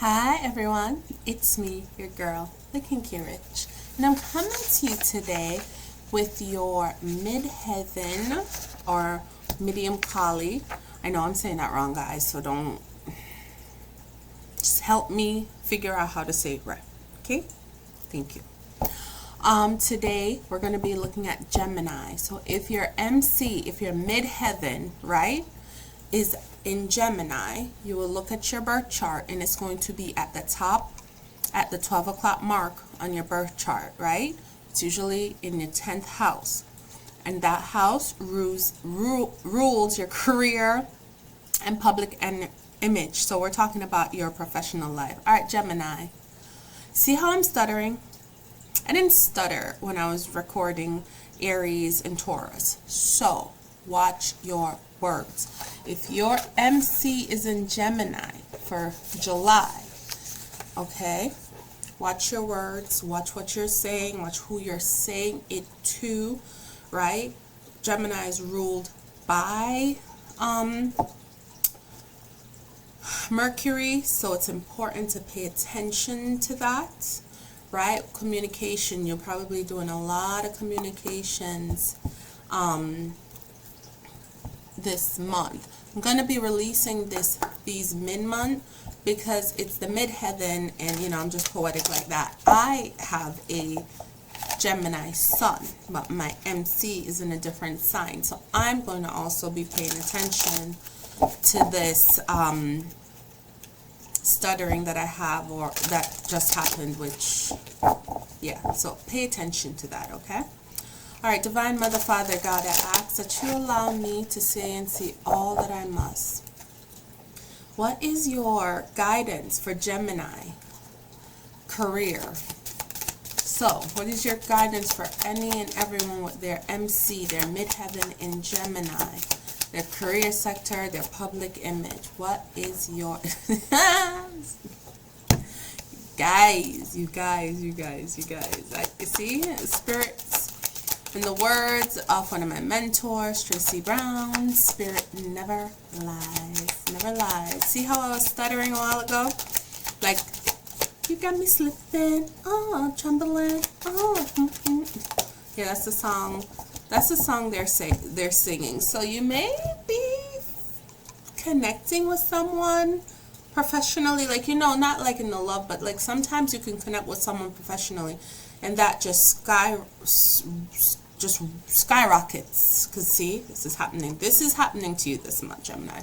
Hi everyone, it's me, your girl, the Kinky Rich, and I'm coming to you today with your Midheaven or Medium Kali. I know I'm saying that wrong, guys, so don't, just help me figure out how to say it right, okay? Thank you. Today we're going to be looking at Gemini. So if your MC, if your Midheaven, right, is in Gemini, you will look at your birth chart and it's going to be at the top at the 12 o'clock mark on your birth chart, right? It's usually in your 10th house, and that house rules your career and public image. So we're talking about your professional life. All right, Gemini. See how I'm stuttering? I didn't stutter when I was recording Aries and Taurus. So watch your words. If your MC is in Gemini for July, okay, watch your words, watch what you're saying, watch who you're saying it to, right? Gemini is ruled by Mercury, so it's important to pay attention to that, right? Communication, you're probably doing a lot of communications this month. I'm going to be releasing these mid-month because it's the midheaven, and you know, I'm just poetic like that. I have a Gemini sun, but my MC is in a different sign, so I'm going to also be paying attention to this stuttering that I have, or that just happened, which, yeah, so pay attention to that, okay? All right, Divine Mother, Father, God, I ask that you allow me to say and see all that I must. What is your guidance for Gemini career? So, what is your guidance for any and everyone with their MC, their midheaven in Gemini, their career sector, their public image? What is your... You guys. I see spirits. In the words of one of my mentors, Tracy Brown, spirit never lies, never lies. See how I was stuttering a while ago? Like, you got me slipping, oh, trembling, oh. Yeah, that's the song. That's the song they're singing. So you may be connecting with someone professionally, like, you know, not like in the love, but like sometimes you can connect with someone professionally, and that just skyrockets. Because see, this is happening to you this month, Gemini.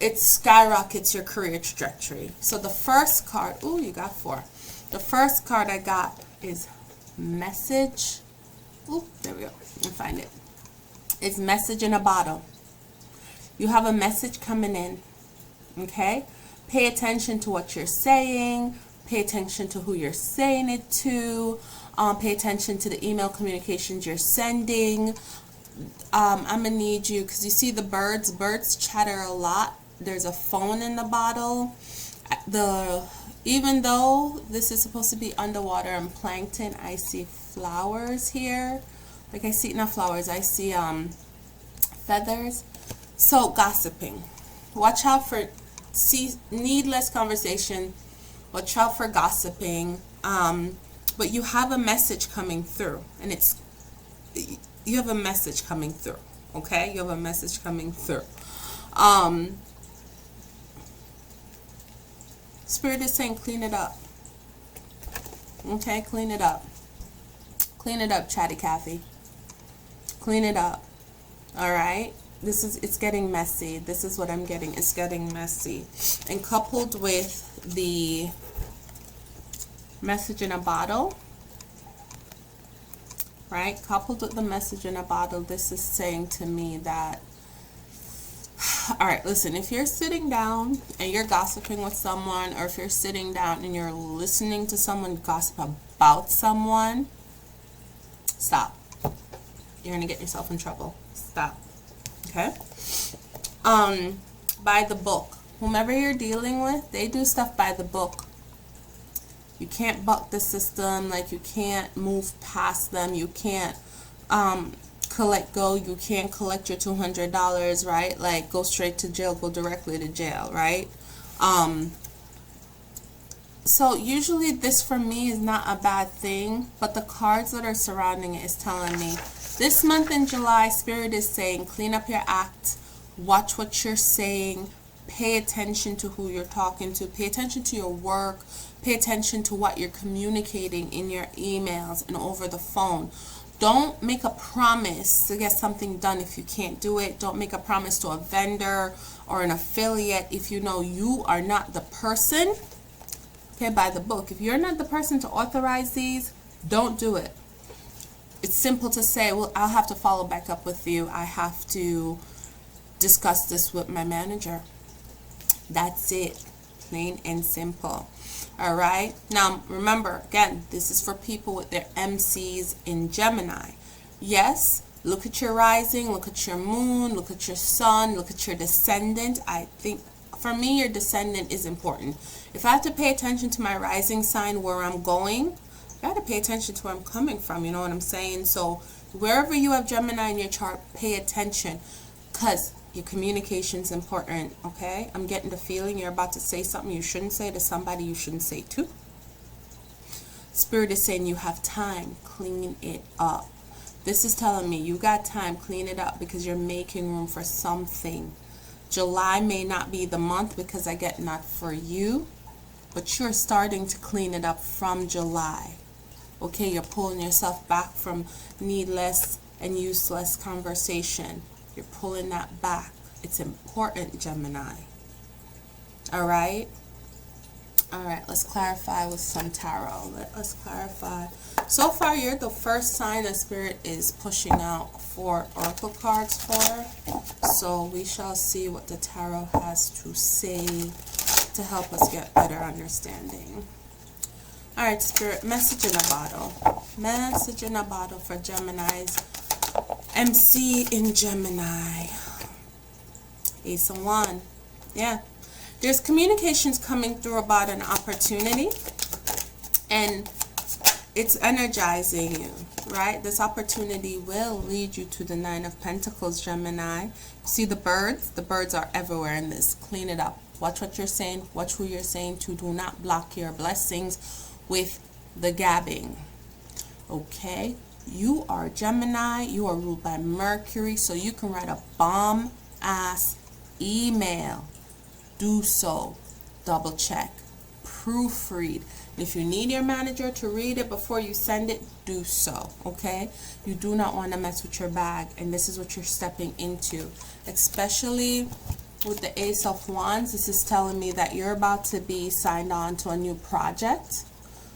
It skyrockets your career trajectory. So the first card, ooh, you got 4. The first card I got is message. Ooh, there we go. Let me find it. It's message in a bottle. You have a message coming in, okay? Pay attention to what you're saying. Pay attention to who you're saying it to. Pay attention to the email communications you're sending. I'm going to need you, because you see the birds chatter a lot. There's a phone in the bottle. Even though this is supposed to be underwater and plankton, I see flowers here. Like, I see, not flowers, I see feathers. So gossiping. Watch out for needless conversation. Watch out for gossiping. But you have a message coming through, and you have a message coming through, okay? You have a message coming through. Spirit is saying clean it up, okay? Clean it up. Clean it up, Chatty Cathy. Clean it up, all right? It's getting messy. This is what I'm getting. It's getting messy. And coupled with the message in a bottle, right? Coupled with the message in a bottle, this is saying to me that, all right, listen, if you're sitting down and you're gossiping with someone, or if you're sitting down and you're listening to someone gossip about someone, stop. You're gonna get yourself in trouble. Stop. Okay? By the book. Whomever you're dealing with, they do stuff by the book. You can't buck the system. Like, you can't move past them. You can't you can't collect your $200, right? Like, go straight to jail, go directly to jail, right? So usually this for me is not a bad thing, but the cards that are surrounding it is telling me this month in July, Spirit is saying clean up your act, watch what you're saying, pay attention to who you're talking to, pay attention to your work, pay attention to what you're communicating in your emails and over the phone. Don't make a promise to get something done if you can't do it. Don't make a promise to a vendor or an affiliate if you know you are not the person. Okay, by the book. If you're not the person to authorize these, don't do it. It's simple to say, well, I'll have to follow back up with you. I have to discuss this with my manager. That's it. Plain and simple. All right. Now, remember, again, this is for people with their MCs in Gemini. Yes, look at your rising, look at your moon, look at your sun, look at your descendant. I think for me, your descendant is important. If I have to pay attention to my rising sign, where I'm going, I got to pay attention to where I'm coming from. You know what I'm saying? So wherever you have Gemini in your chart, pay attention, because your communication is important. Okay? I'm getting the feeling you're about to say something you shouldn't say to somebody you shouldn't say to. Spirit is saying you have time. Clean it up. This is telling me you got time. Clean it up because you're making room for something. July may not be the month because I get not for you, but you're starting to clean it up from July. Okay, you're pulling yourself back from needless and useless conversation. You're pulling that back. It's important, Gemini. All right? All right, let's clarify with some tarot. Let's clarify. So far, you're the first sign that Spirit is pushing out for oracle cards for. So we shall see what the tarot has to say to help us get better understanding. All right, Spirit, message in a bottle. Message in a bottle for Gemini's MC in Gemini. Ace of Wands. Yeah. There's communications coming through about an opportunity, and it's energizing you, right? This opportunity will lead you to the Nine of Pentacles, Gemini. See the birds? The birds are everywhere in this. Clean it up. Watch what you're saying. Watch who you're saying to. Do not block your blessings with the gabbing. Okay? You are Gemini. You are ruled by Mercury, so you can write a bomb-ass email. Do so. Double check. Proofread. If you need your manager to read it before you send it, do so. Okay? You do not want to mess with your bag, and this is what you're stepping into. Especially with the Ace of Wands, this is telling me that you're about to be signed on to a new project.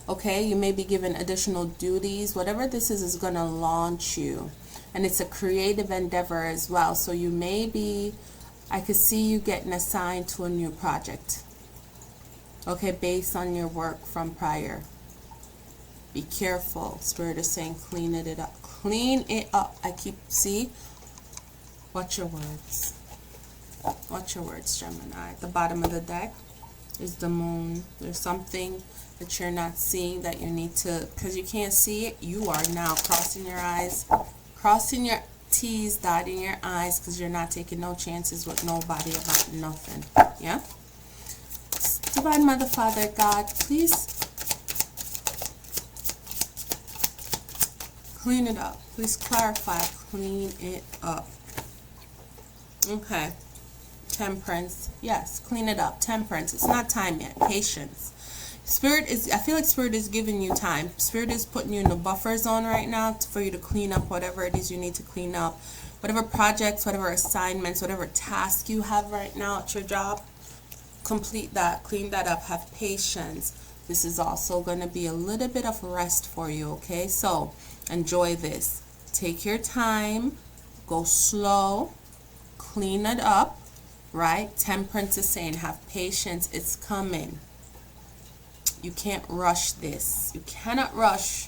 Okay? You may be given additional duties. Whatever this is going to launch you. And it's a creative endeavor as well. So you may be, I could see you getting assigned to a new project. Okay, based on your work from prior. Be careful. Spirit is saying clean it up. Clean it up. See? Watch your words. Watch your words, Gemini. At the bottom of the deck is the moon. There's something that you're not seeing that you need to, because you can't see it, you are now crossing your eyes, crossing your T's, dotting your I's, because you're not taking no chances with nobody about nothing. Yeah? Divine Mother, Father, God, please clean it up. Please clarify. Clean it up. Okay. Temperance. Yes, clean it up. Temperance. It's not time yet. Patience. Spirit is, I feel like Spirit is giving you time. Spirit is putting you in the buffer zone right now for you to clean up whatever it is you need to clean up. Whatever projects, whatever assignments, whatever task you have right now at your job. Complete that, clean that up, have patience. This is also going to be a little bit of rest for you, okay? So enjoy this. Take your time, go slow, clean it up, right? Temperance is saying have patience, it's coming. You can't rush this. You cannot rush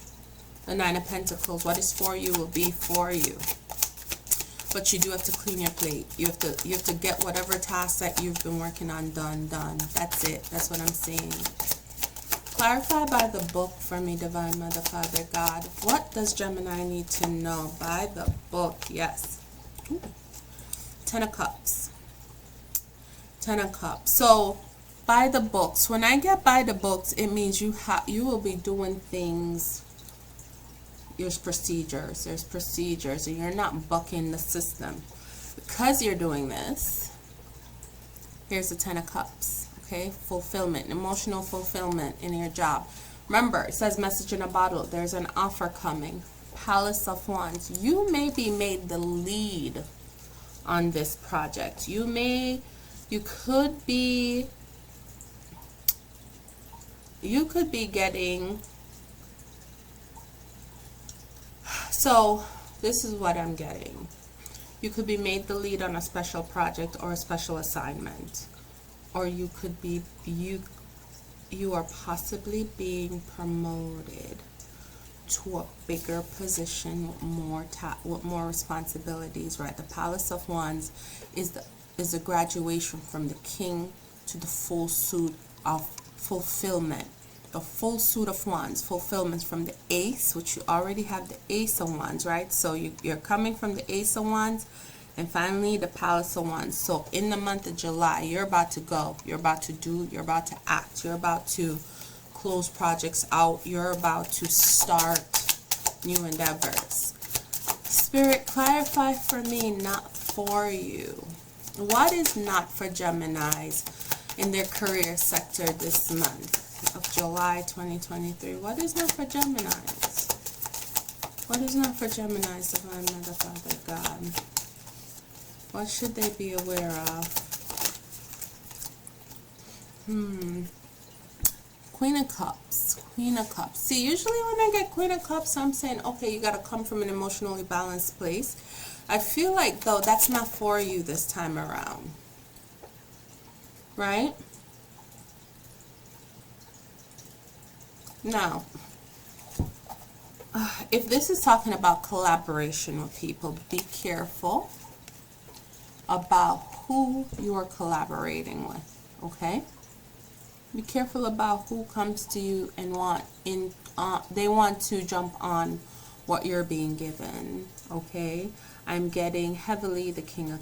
the Nine of Pentacles. What is for you will be for you. But you do have to clean your plate. You have to get whatever task that you've been working on done. That's it. That's what I'm saying. Clarify by the book for me, Divine Mother, Father, God. What does Gemini need to know by the book? Yes. Ooh. 10 of Cups. 10 of Cups. So by the books. When I get by the books, it means you will be doing things. There's procedures, and you're not bucking the system. Because you're doing this, here's the 10 of Cups, okay? Fulfillment, emotional fulfillment in your job. Remember, it says message in a bottle. There's an offer coming. Palace of Wands. You may be made the lead on this project. You could be getting, so this is what I'm getting. You could be made the lead on a special project or a special assignment, or you could be, you are possibly being promoted to a bigger position with more responsibilities, right? The Palace of Wands is a graduation from the King to the full suit of fulfillment. The full suit of Wands, fulfillment from the Ace, which you already have the Ace of Wands, right? So you're coming from the Ace of Wands, and finally the Palace of Wands. So in the month of July, you're about to go, you're about to do, you're about to act, you're about to close projects out, you're about to start new endeavors. Spirit, clarify for me, not for you. What is not for Geminis in their career sector this month of July 2023? What is not for Geminis? What is not for Geminis, Divine Mother, Father, God? What should they be aware of? Queen of Cups. Queen of Cups. See, usually when I get Queen of Cups, I'm saying, okay, you got to come from an emotionally balanced place. I feel like, though, that's not for you this time around. Right? Now, if this is talking about collaboration with people, be careful about who you are collaborating with, okay? Be careful about who comes to you and they want to jump on what you're being given, okay? I'm getting heavily the King of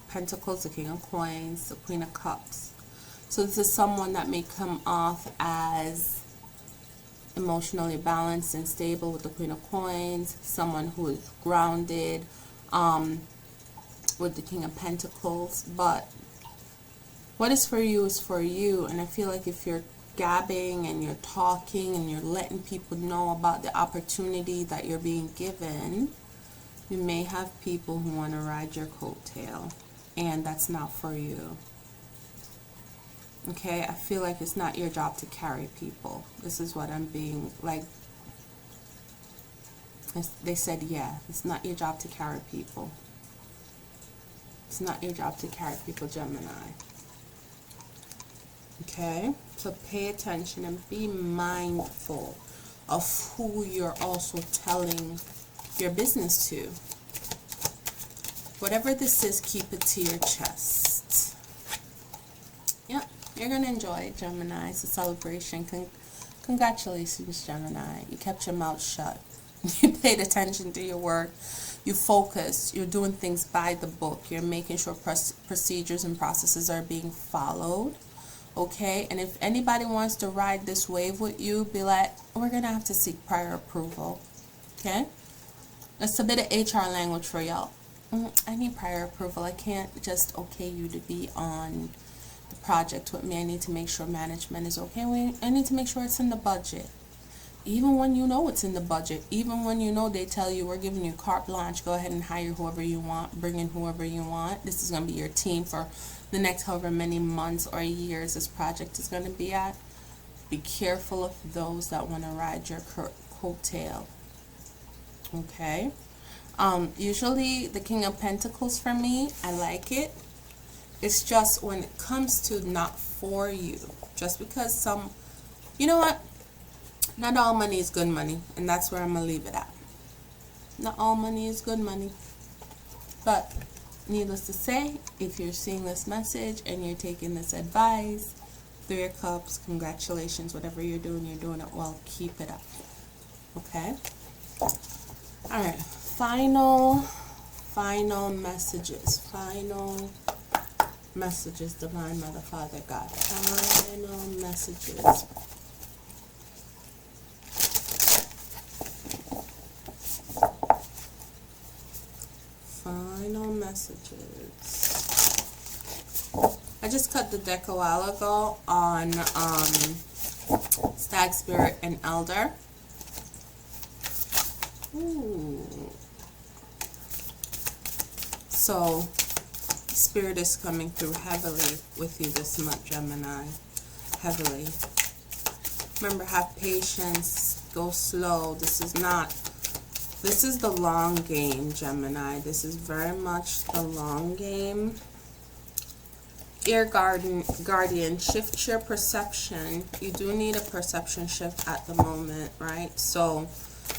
Pentacles, the King of Coins, the Queen of Cups. So this is someone that may come off as emotionally balanced and stable with the Queen of Coins, someone who is grounded with the King of Pentacles, but what is for you is for you. And I feel like if you're gabbing and you're talking and you're letting people know about the opportunity that you're being given, you may have people who want to ride your coattail, and that's not for you. Okay, I feel like it's not your job to carry people. This is what I'm being like. They said, yeah, it's not your job to carry people. It's not your job to carry people, Gemini. Okay, so pay attention and be mindful of who you're also telling your business to. Whatever this is, keep it to your chest. Yep, you're going to enjoy it, Gemini. It's a celebration. Congratulations, Gemini. You kept your mouth shut. You paid attention to your work. You focused. You're doing things by the book. You're making sure procedures and processes are being followed. Okay, and if anybody wants to ride this wave with you, be like, we're going to have to seek prior approval. Okay? That's a bit of HR language for y'all. I need prior approval. I can't just okay you to be on the project with me. I need to make sure management is okay. I need to make sure it's in the budget. Even when you know it's in the budget, even when you know they tell you we're giving you carte blanche, go ahead and hire whoever you want, bring in whoever you want. This is going to be your team for the next however many months or years this project is going to be at. Be careful of those that want to ride your coattail. Okay? Usually the King of Pentacles for me, I like it. It's just when it comes to not for you. Just because you know what? Not all money is good money. And that's where I'm going to leave it at. Not all money is good money. But needless to say, if you're seeing this message and you're taking this advice, 3 of Cups, congratulations. Whatever you're doing it well. Keep it up. Okay? Alright. Final messages. Final messages, Divine Mother, Father, God. Final messages. Final messages. I just cut the deck a while ago on Stag, Spirit, and Elder. Ooh. So, Spirit is coming through heavily with you this month, Gemini. Heavily. Remember, have patience. Go slow. This is the long game, Gemini. This is very much the long game. Dear Guardian, shift your perception. You do need a perception shift at the moment, right? So,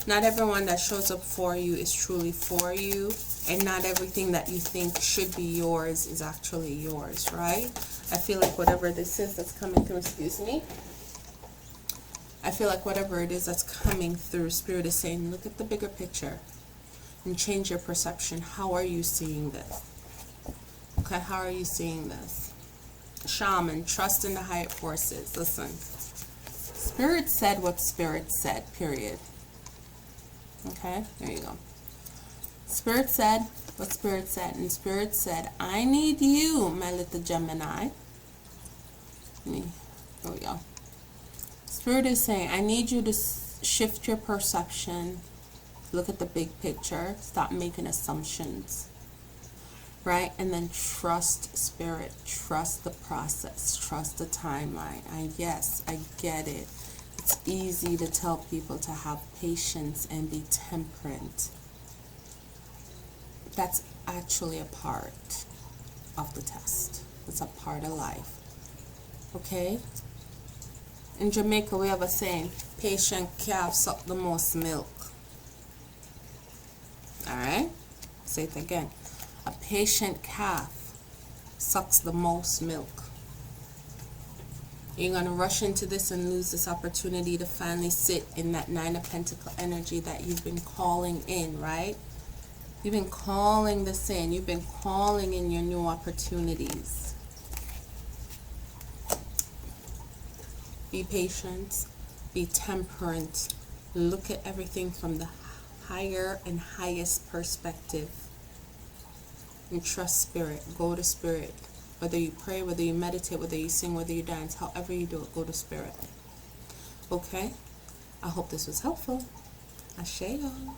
not everyone that shows up for you is truly for you. And not everything that you think should be yours is actually yours, right? I feel like whatever this is that's coming through, excuse me. I feel like whatever it is that's coming through, Spirit is saying, look at the bigger picture and change your perception. How are you seeing this? Okay, how are you seeing this? Shaman, trust in the higher forces. Listen, Spirit said what Spirit said, period. Okay, there you go. Spirit said what Spirit said, and Spirit said, I need you, my little Gemini. There we go. Spirit is saying, I need you to shift your perception. Look at the big picture. Stop making assumptions. Right? And then trust Spirit. Trust the process. Trust the timeline. Yes, I get it. It's easy to tell people to have patience and be temperate. That's actually a part of the test. It's a part of life. Okay? In Jamaica, we have a saying, patient calf suck the most milk. Alright? Say it again. A patient calf sucks the most milk. You're going to rush into this and lose this opportunity to finally sit in that Nine of Pentacles energy that you've been calling in, right? You've been calling this in. You've been calling in your new opportunities. Be patient. Be temperate. Look at everything from the higher and highest perspective. And trust Spirit. Go to Spirit. Whether you pray, whether you meditate, whether you sing, whether you dance, however you do it, go to Spirit. Okay? I hope this was helpful. Ashe y'all.